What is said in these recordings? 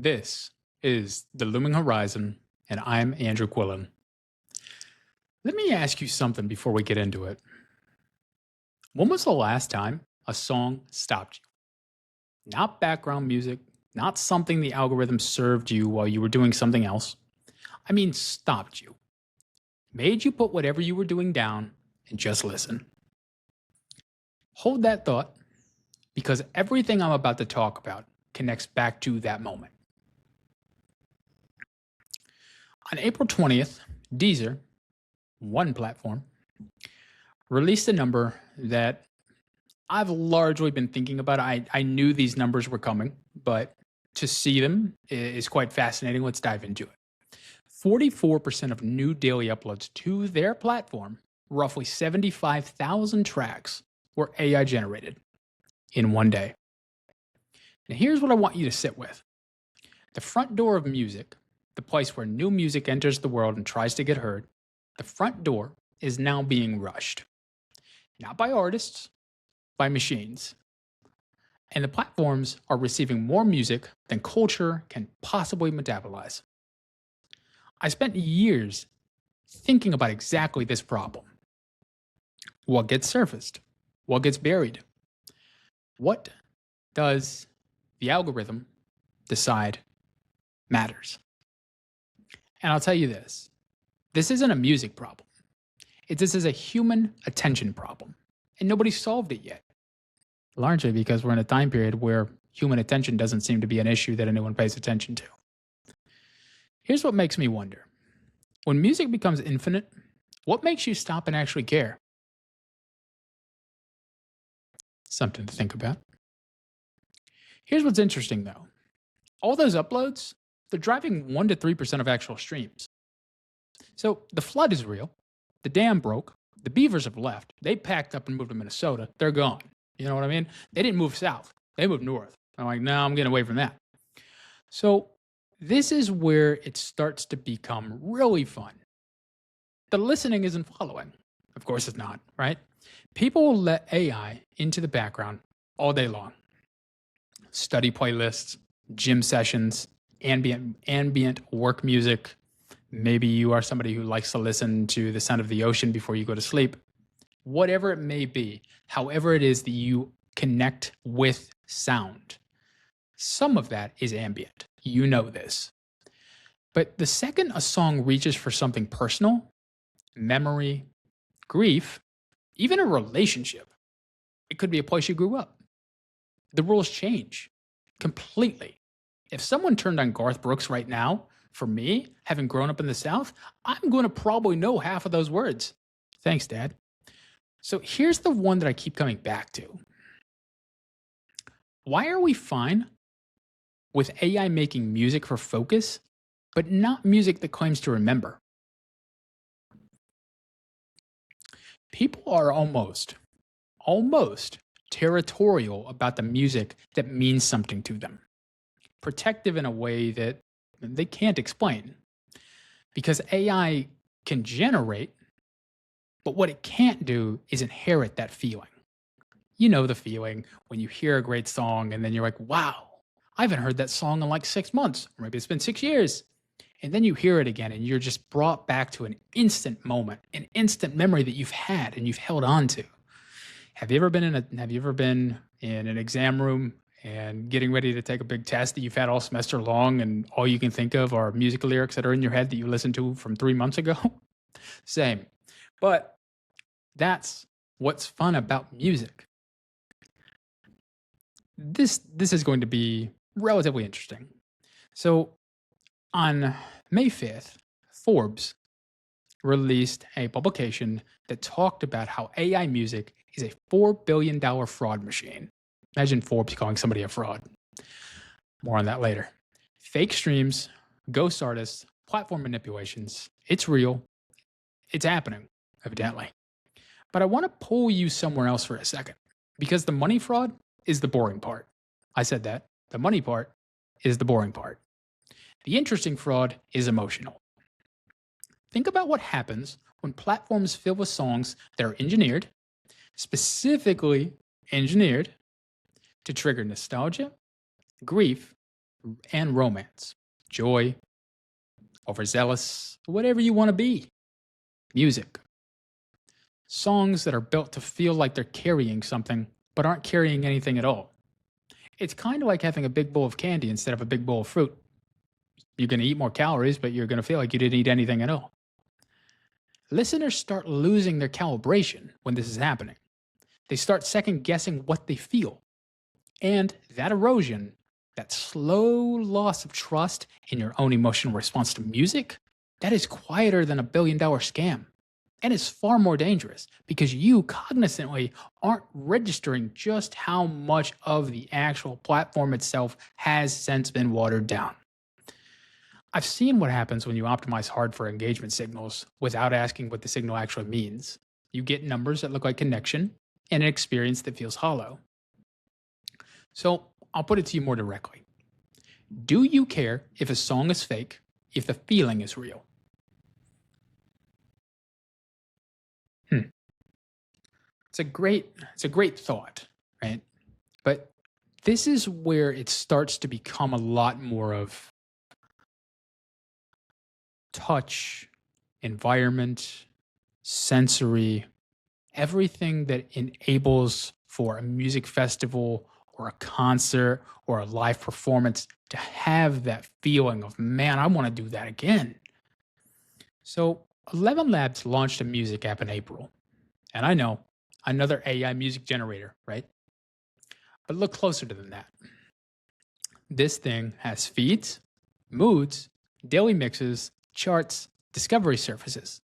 This is the Looming Horizon, and I'm Andrew Quillen. Let me ask you something before we get into it. When was the last time a song stopped you? Not background music, not something the algorithm served you while you were doing something else. I mean, stopped you. Made you put whatever you were doing down and just listen. Hold that thought, because everything I'm about to talk about connects back to that moment. On April 20th, Deezer, one platform, released a number that I've largely been thinking about. I knew these numbers were coming, but to see them is quite fascinating. Let's dive into it. 44% of new daily uploads to their platform, roughly 75,000 tracks, were AI generated in one day. Now, here's what I want you to sit with. The front door of music, the place where new music enters the world and tries to get heard, the front door is now being rushed. Not by artists, by machines. And the platforms are receiving more music than culture can possibly metabolize. I spent years thinking about exactly this problem. What gets surfaced? What gets buried? What does the algorithm decide matters? And I'll tell you this isn't a music problem. This is a human attention problem, and nobody's solved it yet. Largely because we're in a time period where human attention doesn't seem to be an issue that anyone pays attention to. Here's what makes me wonder. When music becomes infinite, what makes you stop and actually care? Something to think about. Here's what's interesting though. All those uploads, they're driving 1 to 3% of actual streams. So the flood is real. The dam broke. The beavers have left. They packed up and moved to Minnesota. They're gone. You know what I mean? They didn't move south. They moved north. I'm like, no, I'm getting away from that. So this is where it starts to become really fun. The listening isn't following. Of course it's not, right? People will let AI into the background all day long. Study playlists, gym sessions, ambient work music. Maybe you are somebody who likes to listen to the sound of the ocean before you go to sleep. Whatever it may be, however it is that you connect with sound, some of that is ambient. You know this. But the second a song reaches for something personal, memory, grief, even a relationship, it could be a place you grew up. The rules change completely. If someone turned on Garth Brooks right now, for me, having grown up in the South, I'm going to probably know half of those words. Thanks, Dad. So here's the one that I keep coming back to. Why are we fine with AI making music for focus, but not music that claims to remember? People are almost territorial about the music that means something to them. Protective in a way that they can't explain. Because AI can generate, but what it can't do is inherit that feeling. You know the feeling when you hear a great song and then you're like, wow, I haven't heard that song in like 6 months, or maybe it's been 6 years. And then you hear it again and you're just brought back to an instant moment, an instant memory that you've had and you've held on to. Have you ever been in an exam room and getting ready to take a big test that you've had all semester long and all you can think of are music lyrics that are in your head that you listened to from 3 months ago? Same. But that's what's fun about music. This is going to be relatively interesting. So on May 5th, Forbes released a publication that talked about how AI music is a $4 billion fraud machine. Imagine Forbes calling somebody a fraud. More on that later. Fake streams, ghost artists, platform manipulations. It's real. It's happening, evidently. But I want to pull you somewhere else for a second, because the money fraud is the boring part. I said that. The money part is the boring part. The interesting fraud is emotional. Think about what happens when platforms fill with songs that are engineered, specifically engineered, to trigger nostalgia, grief, and romance, joy, overzealous, whatever you want to be. Music. Songs that are built to feel like they're carrying something, but aren't carrying anything at all. It's kind of like having a big bowl of candy instead of a big bowl of fruit. You're going to eat more calories, but you're going to feel like you didn't eat anything at all. Listeners start losing their calibration when this is happening. They start second guessing what they feel. And that erosion, that slow loss of trust in your own emotional response to music, that is quieter than $1 billion scam. And it's far more dangerous because you cognizantly aren't registering just how much of the actual platform itself has since been watered down. I've seen what happens when you optimize hard for engagement signals without asking what the signal actually means. You get numbers that look like connection and an experience that feels hollow. So I'll put it to you more directly. Do you care if a song is fake if the feeling is real? It's a great thought, right? But this is where it starts to become a lot more of touch, environment, sensory, everything that enables for a music festival or a concert or a live performance to have that feeling of, man, I want to do that again. So 11 Labs launched a music app in April. And I know, another AI music generator, right? But look closer to than that. This thing has feeds, moods, daily mixes, charts, discovery surfaces.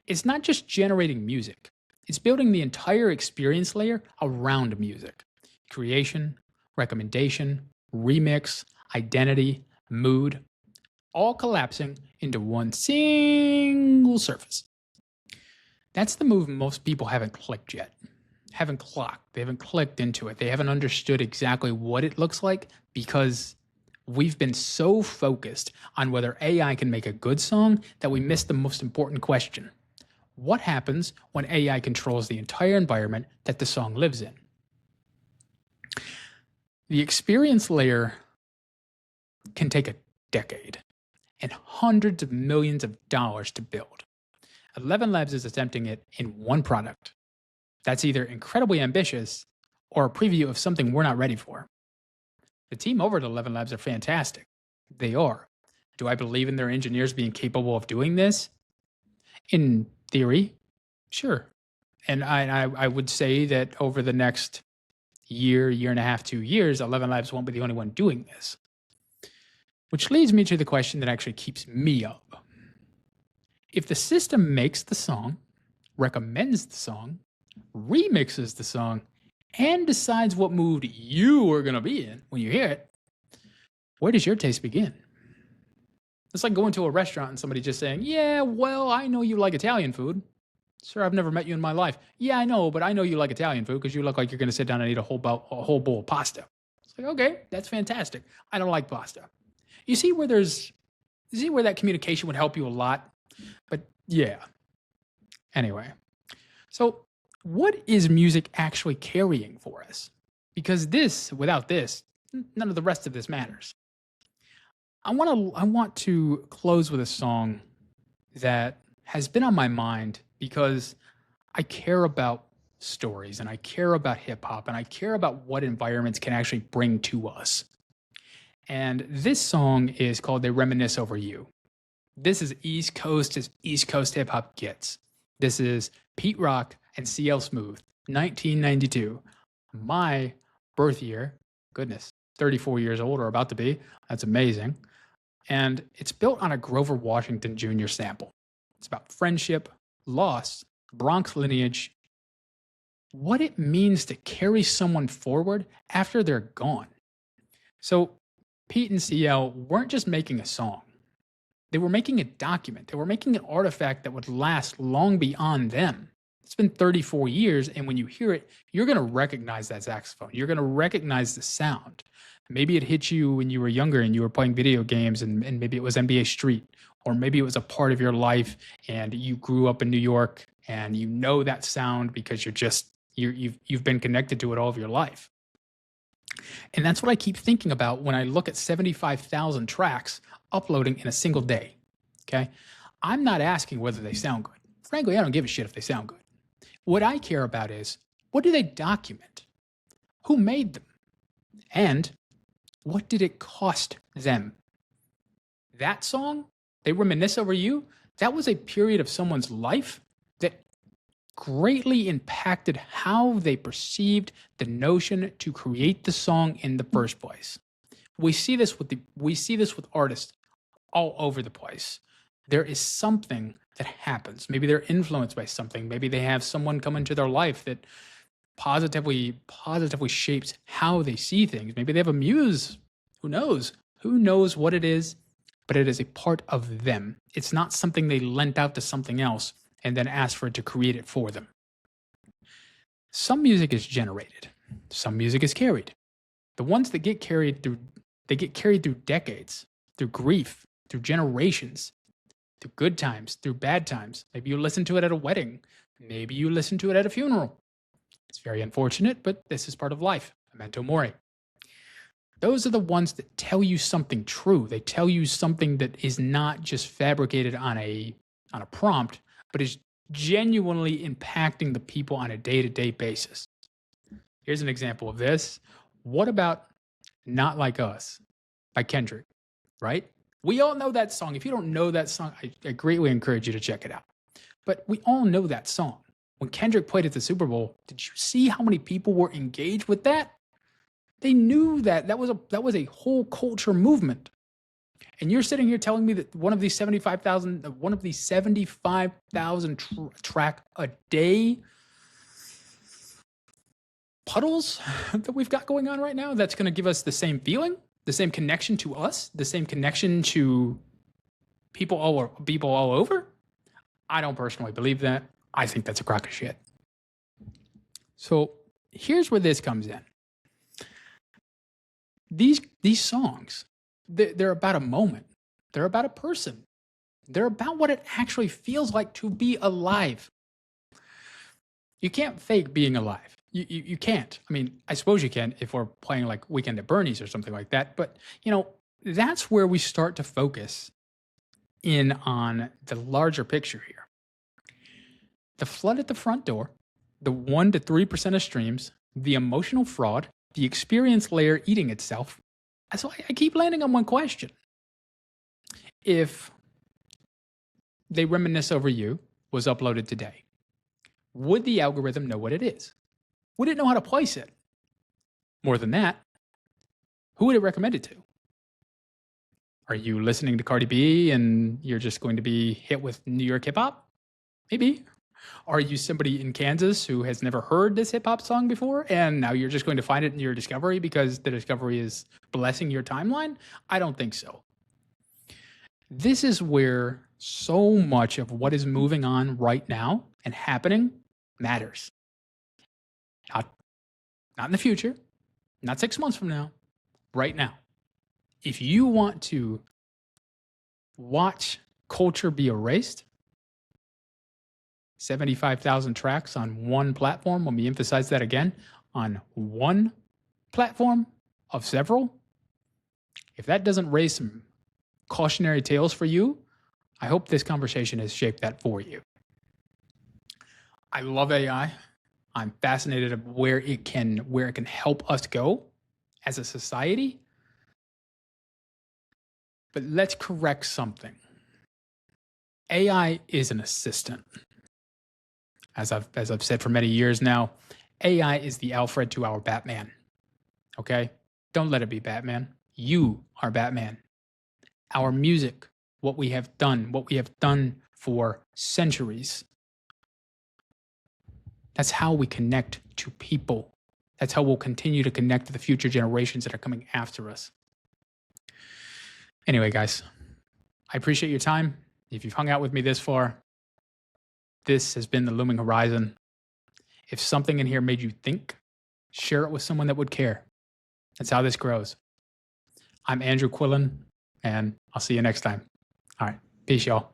It's not just generating music. It's building the entire experience layer around music. Creation, recommendation, remix, identity, mood, all collapsing into one single surface. That's the move most people haven't clicked yet. Haven't clocked. They haven't clicked into it. They haven't understood exactly what it looks like because we've been so focused on whether AI can make a good song that we missed the most important question. What happens when AI controls the entire environment that the song lives in? The experience layer can take a decade and hundreds of millions of dollars to build. 11 Labs is attempting it in one product. That's either incredibly ambitious or a preview of something we're not ready for. The team over at 11 Labs are fantastic. They are. Do I believe in their engineers being capable of doing this? In theory, sure. And I would say that over the next year and a half, 2 years, 11 Labs won't be the only one doing this. Which leads me to the question that actually keeps me up. If the system makes the song, recommends the song, remixes the song, and decides what mood you are going to be in when you hear it, where does your taste begin? It's like going to a restaurant and somebody just saying, yeah, well, I know you like Italian food. Sir, I've never met you in my life. Yeah, I know, but I know you like Italian food because you look like you're going to sit down and eat a whole bowl of pasta. It's like, okay, that's fantastic. I don't like pasta. You see where that communication would help you a lot? But yeah. Anyway, so what is music actually carrying for us? Because without this, none of the rest of this matters. I want to close with a song that has been on my mind because I care about stories and I care about hip hop and I care about what environments can actually bring to us. And this song is called They Reminisce Over You. This is East Coast as East Coast hip hop gets. This is Pete Rock and CL Smooth, 1992. My birth year, goodness, 34 years old or about to be. That's amazing. And it's built on a Grover Washington Jr. sample. It's about friendship, loss, Bronx lineage, what it means to carry someone forward after they're gone. So Pete and CL weren't just making a song. They were making a document. They were making an artifact that would last long beyond them. It's been 34 years, and when you hear it, you're going to recognize that saxophone. You're going to recognize the sound. Maybe it hit you when you were younger and you were playing video games, and maybe it was NBA Street, or maybe it was a part of your life, and you grew up in New York, and you know that sound because you've been connected to it all of your life. And that's what I keep thinking about when I look at 75,000 tracks uploading in a single day. Okay. I'm not asking whether they sound good. Frankly, I don't give a shit if they sound good. What I care about is, what do they document? Who made them? And what did it cost them? That song, They Reminisce Over You, that was a period of someone's life that greatly impacted how they perceived the notion to create the song in the first place. We see this with artists all over the place. There is something that happens. Maybe they're influenced by something. Maybe they have someone come into their life that positively shapes how they see things. Maybe they have a muse. Who knows? Who knows what it is? But it is a part of them. It's not something they lent out to something else and then asked for it to create it for them. Some music is generated. Some music is carried. The ones that get carried through decades, through grief, through generations, through good times, through bad times. Maybe you listen to it at a wedding. Maybe you listen to it at a funeral. It's very unfortunate, but this is part of life. Memento mori. Those are the ones that tell you something true. They tell you something that is not just fabricated on a prompt, but is genuinely impacting the people on a day-to-day basis. Here's an example of this. What about Not Like Us by Kendrick, right? We all know that song. If you don't know that song, I greatly encourage you to check it out. But we all know that song. When Kendrick played at the Super Bowl, did you see how many people were engaged with that? They knew that that was a whole culture movement. And you're sitting here telling me that one of these 75,000 track a day puddles that we've got going on right now, that's going to give us the same feeling, the same connection to us, the same connection to people all over? I don't personally believe that. I think that's a crock of shit. So here's where this comes in. These songs, they're about a moment. They're about a person. They're about what it actually feels like to be alive. You can't fake being alive. You can't. I mean, I suppose you can if we're playing like Weekend at Bernie's or something like that. But, that's where we start to focus in on the larger picture here. The flood at the front door, the 1 to 3% of streams, the emotional fraud, the experience layer eating itself. So I keep landing on one question. If They Reminisce Over You was uploaded today, would the algorithm know what it is? Would it know how to place it? More than that, who would it recommend it to? Are you listening to Cardi B and you're just going to be hit with New York hip hop? Maybe. Are you somebody in Kansas who has never heard this hip hop song before and now you're just going to find it in your discovery because the discovery is blessing your timeline? I don't think so. This is where so much of what is moving on right now and happening matters. Not in the future, not 6 months from now, right now. If you want to watch culture be erased, 75,000 tracks on one platform, let me emphasize that again, on one platform of several. If that doesn't raise some cautionary tales for you, I hope this conversation has shaped that for you. I love AI. I'm fascinated of where it can help us go as a society. But let's correct something. AI is an assistant. As I've said for many years now, AI is the Alfred to our Batman. Okay? Don't let it be Batman. You are Batman. Our music, what we have done for centuries. That's how we connect to people. That's how we'll continue to connect to the future generations that are coming after us. Anyway, guys, I appreciate your time. If you've hung out with me this far, this has been the Looming Horizon. If something in here made you think, share it with someone that would care. That's how this grows. I'm Andrew Quillen, and I'll see you next time. All right. Peace, y'all.